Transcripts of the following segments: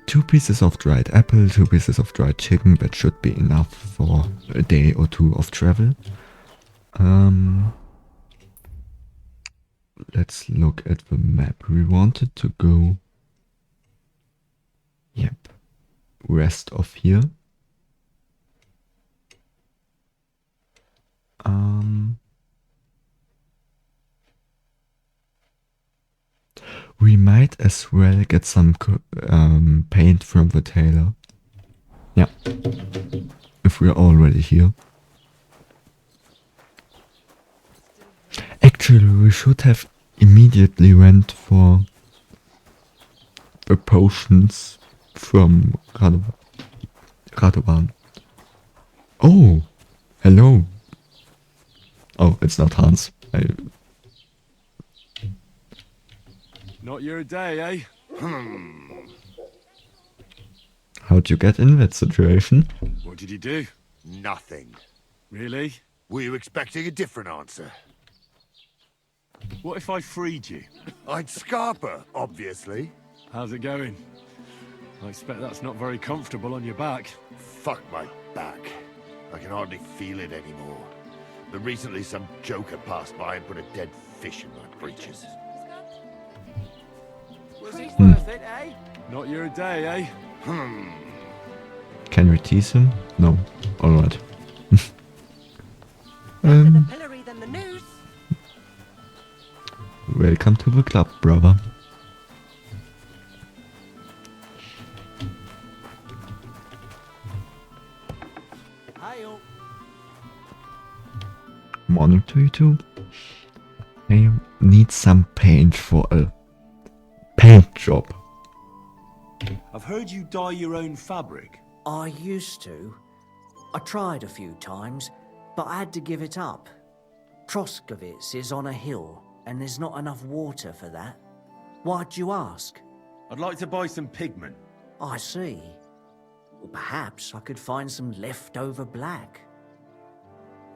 2 pieces of dried apple, 2 pieces of dried chicken. That should be enough for a day or 2 of travel. Let's look at the map. We wanted to go... Yep. West of here. We might as well get some paint from the tailor. Yeah. If we're already here. Actually, we should have immediately went for the potions from Radovan. Oh! Hello! Oh, it's not Hans. Not your day, eh? How'd you get in that situation? What did he do? Nothing. Really? Were you expecting a different answer? What if I freed you? I'd Scarper, obviously. How's it going? I expect that's not very comfortable on your back. Fuck my back. I can hardly feel it anymore. But recently some joker passed by and put a dead fish in my breeches. Was he worth it, eh? Not your day, eh? Can we tease him? No. Alright. Better the pillory than the noose. Welcome to the club, brother. Hail. Morning to you too. I need some paint for a paint job. I've heard you dye your own fabric. I used to. I tried a few times, but I had to give it up. Troskovitz is on a hill, and there's not enough water for that. Why'd you ask? I'd like to buy some pigment. I see. Well, perhaps I could find some leftover black.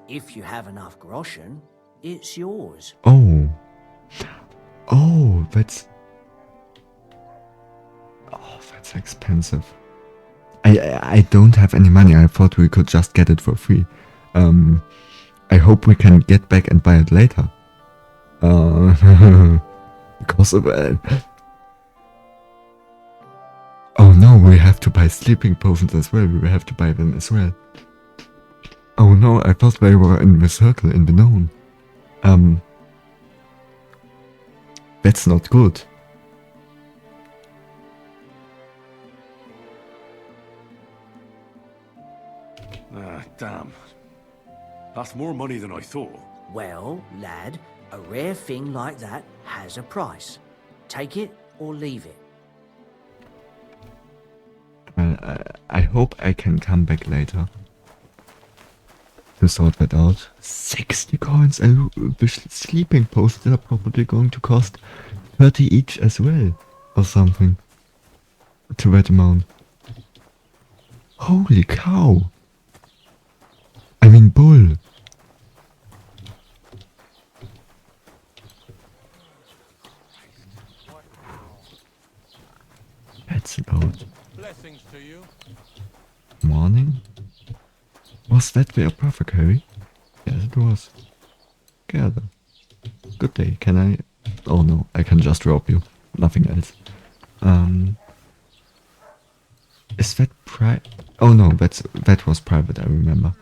If you have enough groschen, it's yours. Oh. Oh, that's... Oh, that's expensive. I don't have any money. I thought we could just get it for free. I hope we can get back and buy it later. Because of... Oh no, we have to buy sleeping potions as well. We have to buy them as well. Oh no, I thought they were in the circle, in the known. That's not good. Ah, damn. That's more money than I thought. Well, lad, a rare thing like that has a price. Take it or leave it. Well, I hope I can come back later to sort that out. 60 coins, and the sleeping potions are probably going to cost 30 each as well, or something, to that amount. Holy cow! I mean bull! That's loud. Blessings to you. Morning? Was that the apothecary? Yes, it was. Gather. Good day. Can I... Oh no, I can just rob you. Nothing else. Is that Oh no, that was private, I remember.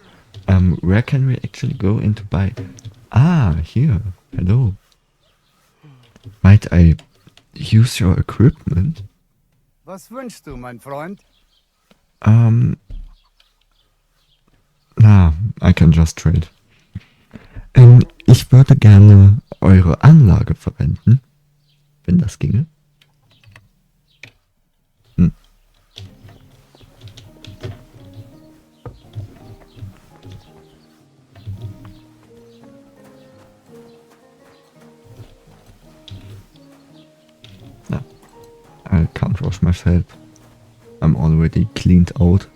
Where can we actually go in to buy... Ah, here. Hello. Might I use your equipment? Was wünschst du, mein Freund? Na, I can just trade. Ich würde gerne eure Anlage verwenden, wenn das ginge. No, I can't wash myself. I'm already cleaned out.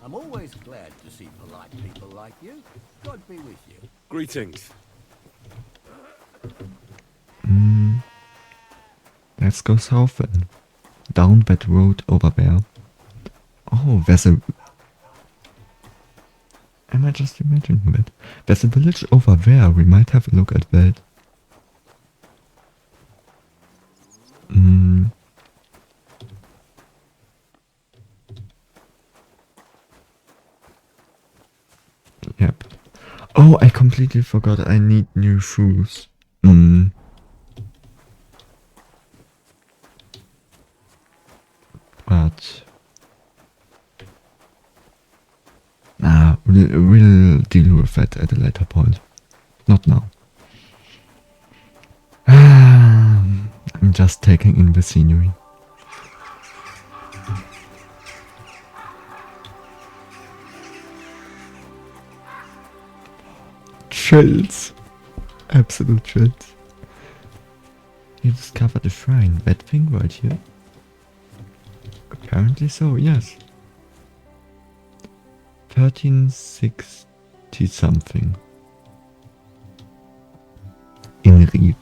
I'm always glad to see polite people like you. God be with you. Greetings. let's go south then. Down that road over there. Oh, there's a... Am I just imagining that? There's a village over there. We might have a look at that. Yep. Oh, I completely forgot I need new shoes. But... Nah, we'll deal with that at a later point. Not now. I'm just taking in the scenery. Chills. Absolute chills. You discovered a shrine. That thing right here? Apparently so, yes. 1360 something. In Ried.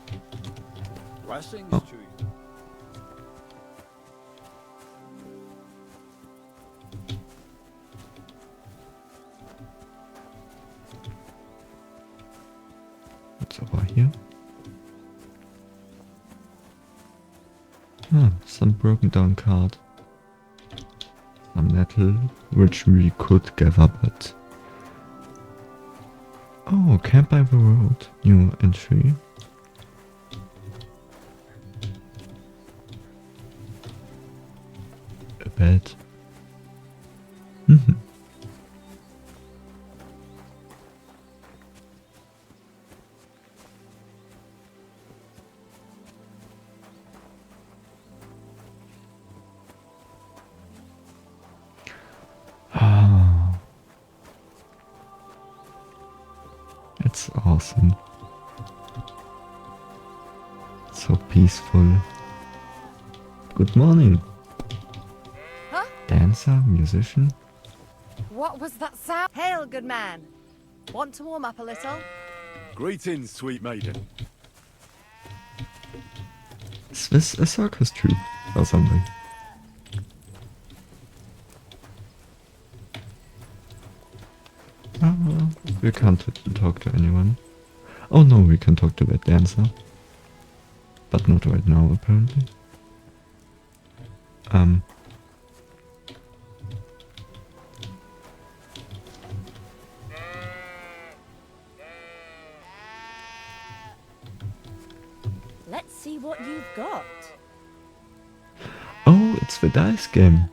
Blessings Oh. to you. What's over here? Ah, some broken down card. Some metal, which we could gather, but... Oh, camp by the road. New entry. A bed. Ah, it's awesome. So peaceful. Good morning. Huh? Dancer, musician. What was that sound? Hail, good man. Want to warm up a little? Greetings, sweet maiden. Is this a circus troupe or something? Oh, we can't talk to anyone. Oh no, we can talk to that dancer. But not right now, apparently. Let's see what you've got. Oh, it's the dice game.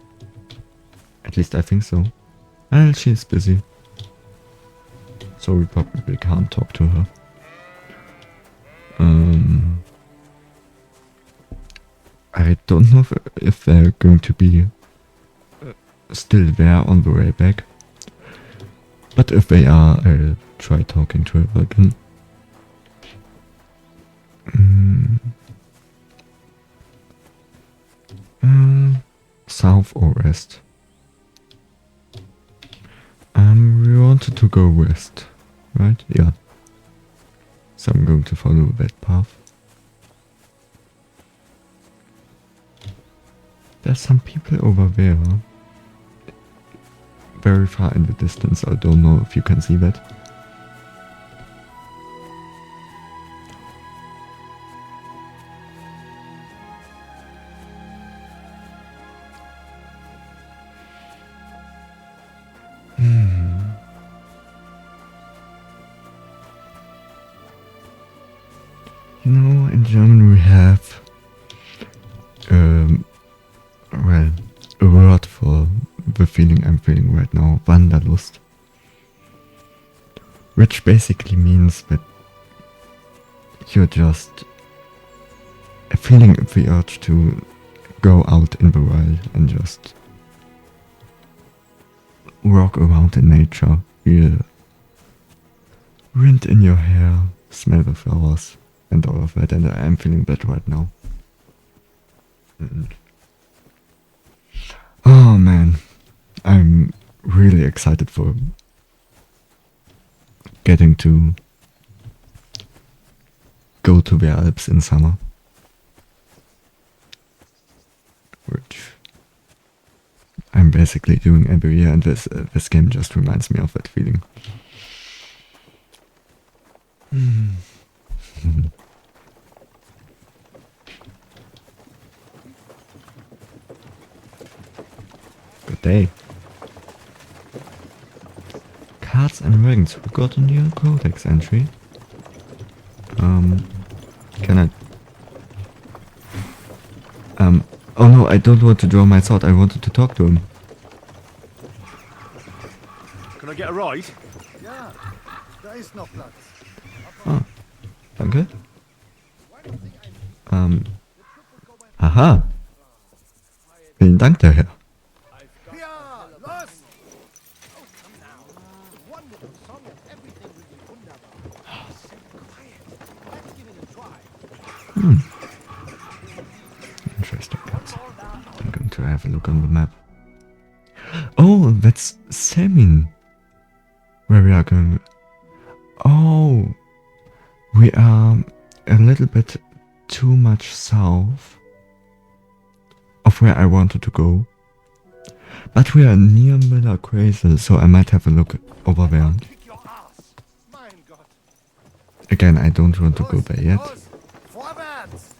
At least I think so. Well, she's busy. So we probably can't talk to her. I don't know if they're going to be still there on the way back. But if they are, I'll try talking to her again. South or west? We wanted to go west, right? Yeah. So I'm going to follow that path. There's some people over there. Very far in the distance. I don't know if you can see that. You know, in German we have well, a word for the feeling I'm feeling right now, Wanderlust. Which basically means that you're just feeling the urge to go out in the world and just walk around in nature, feel wind in your hair, smell the flowers and all of that, and I am feeling that right now. And oh man, I'm really excited for getting to go to the Alps in summer. basically doing every year, and this game just reminds me of that feeling. Good day. Cards and rings. We got a new codex entry. Can I? Oh no, I don't want to draw my sword. I wanted to talk to him. Can I get a ride? Ja, da ist noch Platz. Ah, danke. Aha. Vielen Dank, der Herr. Ja, los! Interesting cards. I'm going to have a look on the map. Oh, that's Semin. Where we are going. Oh, we are a little bit too much south of where I wanted to go. But we are near Miller Crazel, so I might have a look over there. Again, I don't want to go there yet. Los, vorwärts!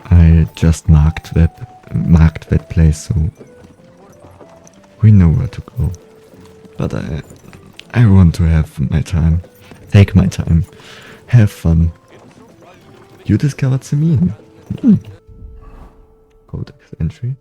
I just marked that place, so we know where to go. But I want to have my time, take my time, have fun. You discovered Semin. Codex entry.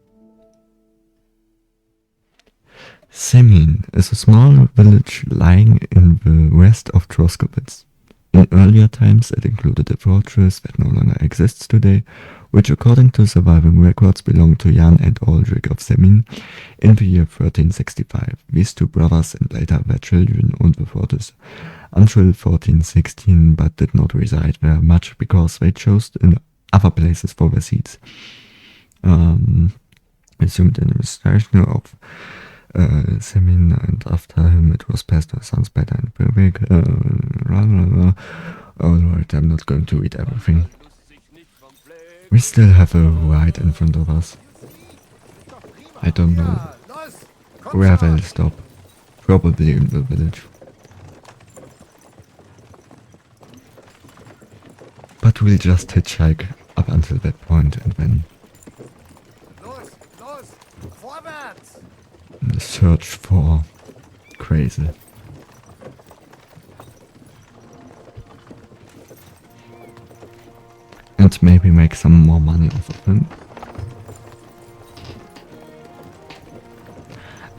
Semin is a small village lying in the west of Troskowitz. In earlier times it included a fortress that no longer exists today, which according to surviving records belonged to Jan and Aldrich of Semin in the year 1365. These two brothers and later their children owned the fortress until 1416, but did not reside there much because they chose in other places for their seats. Assumed in the station of Semin, and after him it was passed to his sons Peter and Berwick. Alright, I'm not going to read everything. We still have a ride in front of us. I don't know Ja, los! Komm where schon! they'll stop. Probably in the village. But we'll just hitchhike up until that point and then Los, los! Vorwärts! search for Crazy. And maybe make some more money off of him.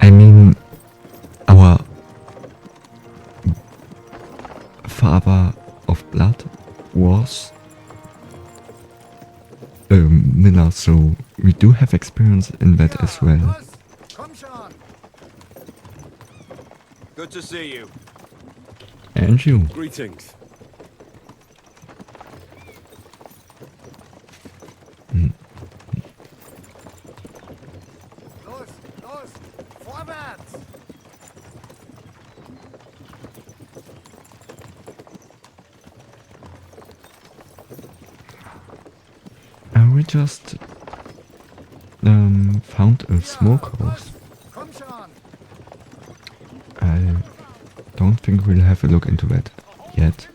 I mean, our father of blood was a miller, so we do have experience in that Ja, as well. los! Komm schon! Good to see you. And you. Greetings. Los, los! Vorwärts! We just found a smokehouse. Komm schon! I don't think we'll have a look into that yet.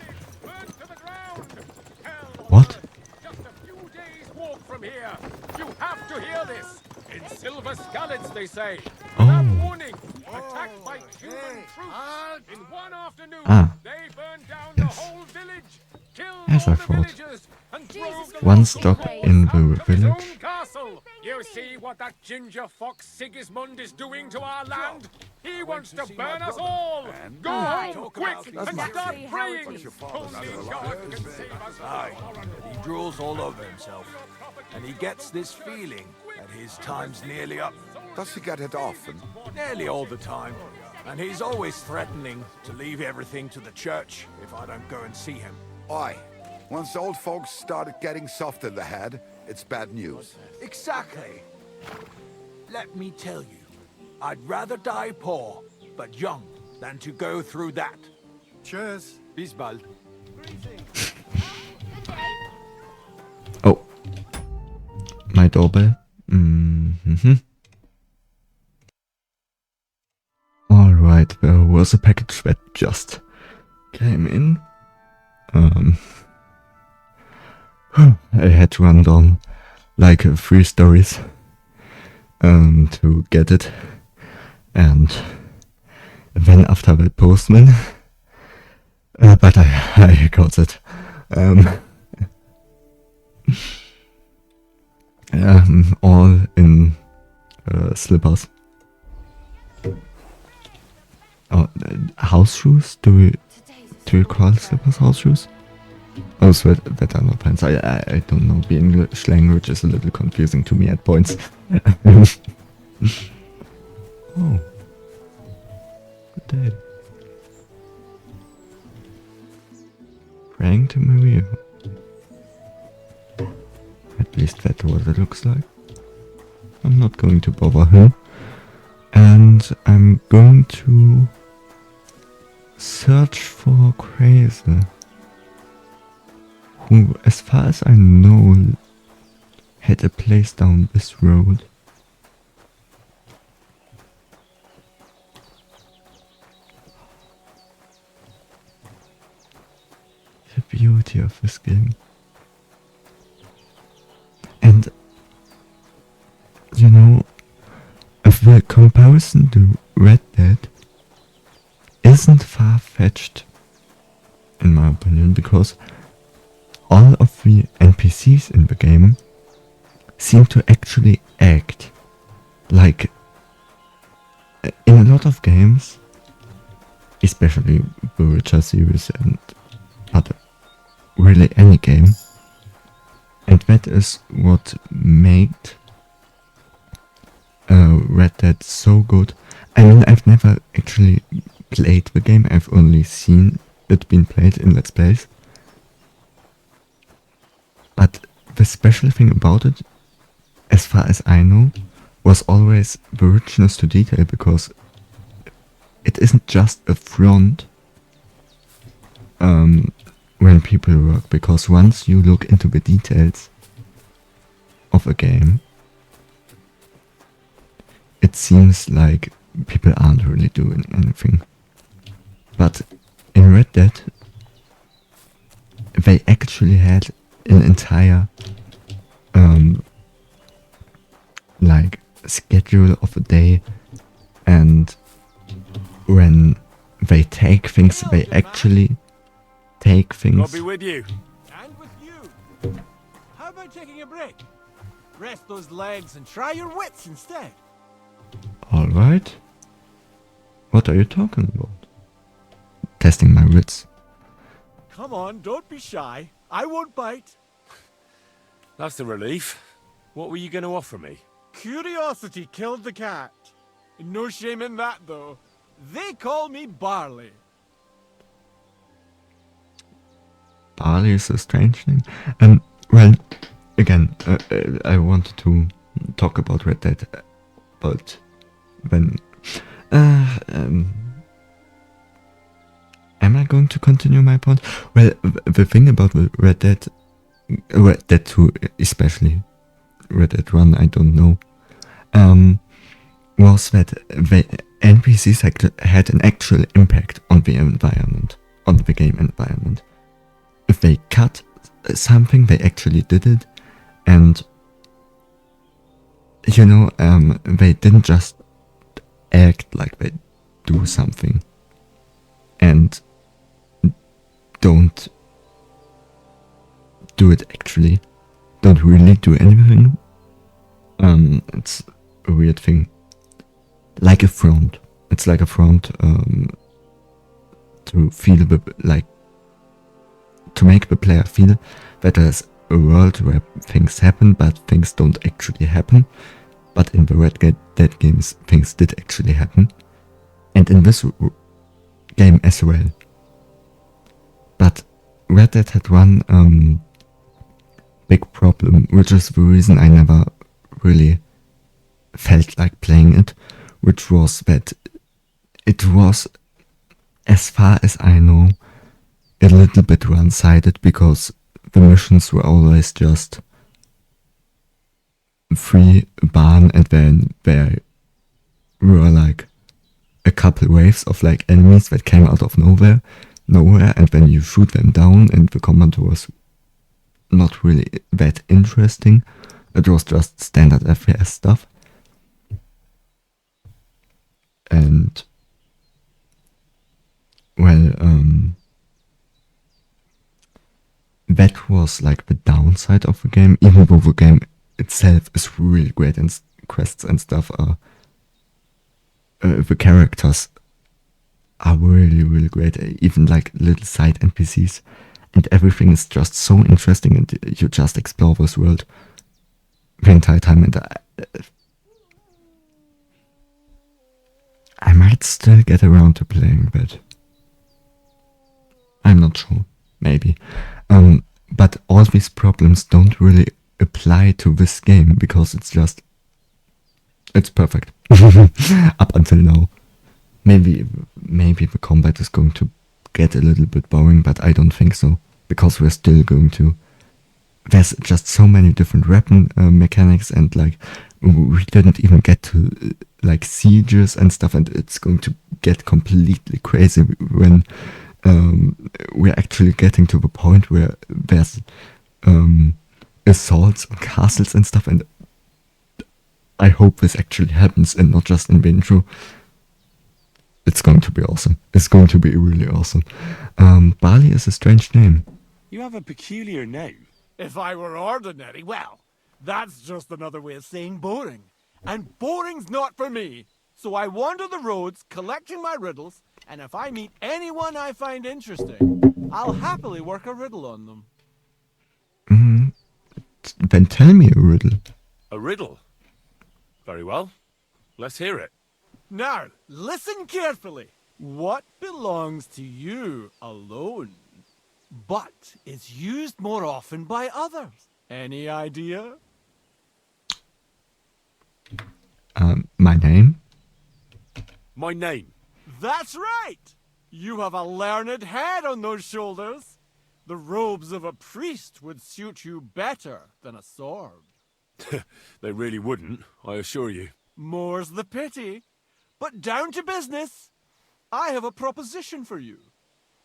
What? Just a few days' walk from here. You have to hear this. In silver skallets, they say. Without warning, attacked by human hey, troops. halt! In one afternoon, Ah. they burned down Yes. the whole village, killed As all I the thought. villagers, and drove the One local stop lords in out the of his village. own castle. You see what that ginger fox Sigismund is doing to our land? He wants to burn us all. Go home, quick, and start praying. Only God can save us Aye, from horror. he drools all over himself. And he gets this feeling that his time's nearly up. Does he get it often? Nearly all the time. And he's always threatening to leave everything to the church if I don't go and see him. Aye. Once old folks started getting soft in the head, it's bad news. Exactly. Let me tell you, I'd rather die poor, but young, than to go through that. Tschüss! Bis bald. my doorbell. Mm-hmm. Alright, there was a package that just came in. I had to run down like 3 stories to get it, and then after the postman, but I got it. All in slippers. Oh, house shoes? Do you call slippers house shoes? Oh, so that are not pants. I don't know. The English language is a little confusing to me at points. Oh. Good day. Praying to Maria. At least that's what it looks like. I'm not going to bother him. And I'm going to search for Crazy, who, as far as I know, had a place down this road. The beauty of this game. And, you know, the comparison to Red Dead isn't far-fetched, in my opinion, because all of the NPCs in the game seem to actually act like, in a lot of games, especially the Witcher series and other, really any game, and that is what made Red Dead so good. I mean, I've never actually played the game, I've only seen it being played in Let's Plays. But the special thing about it, as far as I know, was always the richness to detail, because it isn't just a front when people work, because once you look into the details of a game, it seems like people aren't really doing anything. But in Red Dead, they actually had an entire like schedule of a day, and when they take things, they actually take I'll things. be with you. And with you. How about taking a break? Rest those legs and try your wits instead. Alright. What are you talking about? Testing my wits. Come on, don't be shy. I won't bite. That's the relief. What were you going to offer me? Curiosity killed the cat. No shame in that, though. They call me Barley. Barley is a strange name. Well, again, I wanted to talk about Red Dead, but then, am I going to continue my point? Well, the thing about Red Dead 2 especially, Red Dead 1, I don't know, was that the NPCs had an actual impact on the environment, on the game environment. If they cut something, they actually did it, and you know, they didn't just act like they do something and don't do it actually, don't really do anything. It's a weird thing. Like a front. It's like a front to feel to make the player feel that there's a world where things happen, but things don't actually happen. But in the Red Dead games, things did actually happen. And in this game as well. But Red Dead had one big problem, which is the reason I never really felt like playing it, which was that it was, as far as I know, a little bit one-sided, because the missions were always just free barn, and then there were like a couple waves of like enemies that came out of nowhere, and then you shoot them down, and the combat was not really that interesting. It was just standard FPS stuff. And well, that was like the downside of the game, even though the game itself is really great and quests and stuff are the characters are really, really great, even like little side NPCs, and everything is just so interesting, and you just explore this world the entire time, and I might still get around to playing that. I'm not sure. Maybe. But all these problems don't really apply to this game because it's perfect. Up until now. Maybe the combat is going to get a little bit boring, but I don't think so. Because we're still going to... There's just so many different weapon mechanics, and like we didn't even get to like sieges and stuff, and it's going to get completely crazy when we're actually getting to the point where there's assaults on castles and stuff, and I hope this actually happens and not just in the intro. It's going to be awesome. It's going to be really awesome. Bali is a strange name. You have a peculiar name. If I were ordinary, well, that's just another way of saying boring. And boring's not for me. So I wander the roads collecting my riddles, and if I meet anyone I find interesting, I'll happily work a riddle on them. Then tell me a riddle. A riddle? Very well. Let's hear it. Now, listen carefully. What belongs to you alone, but is used more often by others? Any idea? My name? My name. That's right! You have a learned head on those shoulders. The robes of a priest would suit you better than a sword. They really wouldn't, I assure you. More's the pity. But down to business. I have a proposition for you.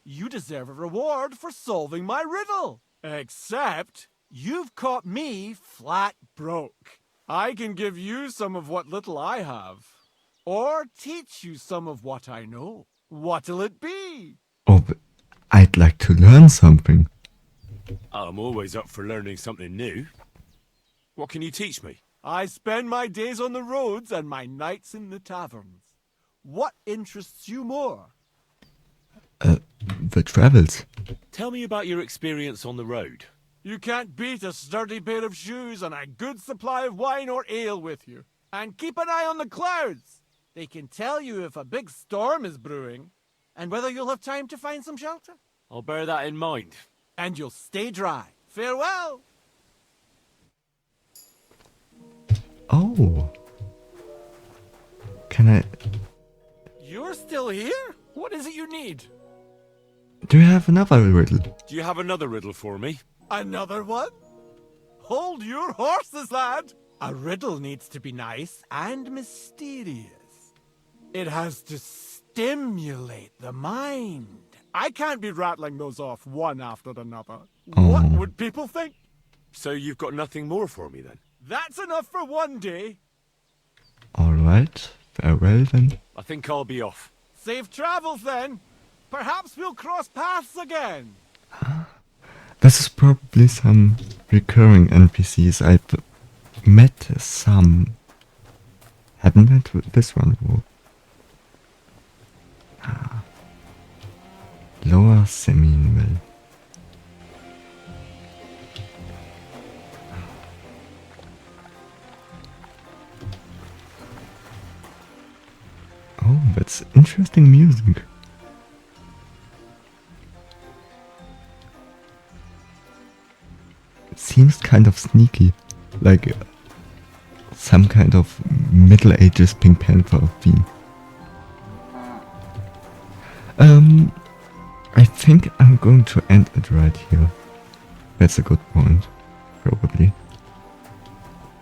You deserve a reward for solving my riddle. Except, you've caught me flat broke. I can give you some of what little I have. Or teach you some of what I know. What'll it be? Oh, but I'd like to learn something. I'm always up for learning something new. What can you teach me? I spend my days on the roads and my nights in the taverns. What interests you more? The travels. Tell me about your experience on the road. You can't beat a sturdy pair of shoes and a good supply of wine or ale with you. And keep an eye on the clouds. They can tell you if a big storm is brewing and whether you'll have time to find some shelter. I'll bear that in mind. And you'll stay dry. Farewell! Oh. Can I... You're still here? What is it you need? Do you have another riddle? Do you have another riddle for me? Another one? Hold your horses, lad! A riddle needs to be nice and mysterious. It has to stimulate the mind. I can't be rattling those off one after another. What would people think? So you've got nothing more for me then? That's enough for one day. Alright, farewell then. I think I'll be off. Safe travels then. Perhaps we'll cross paths again. This is probably some recurring NPCs. I've met some. Haven't met with this one before. Lower Seminville. Oh, that's interesting music. It seems kind of sneaky, like some kind of Middle Ages Pink Panther theme. I think I'm going to end it right here. That's a good point, probably.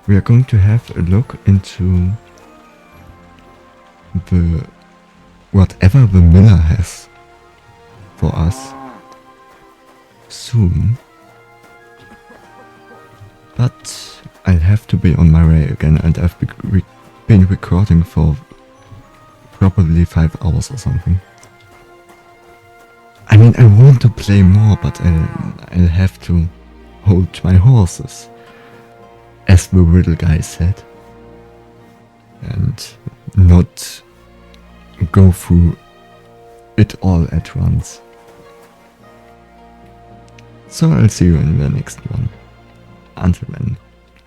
we are going to have a look into the whatever the miller has for us soon. But I'll have to be on my way again, and I've been recording for probably 5 hours or something. I mean, I want to play more, but I'll have to hold my horses, as the riddle guy said, and not go through it all at once. So I'll see you in the next one. Until then,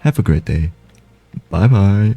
have a great day. Bye bye.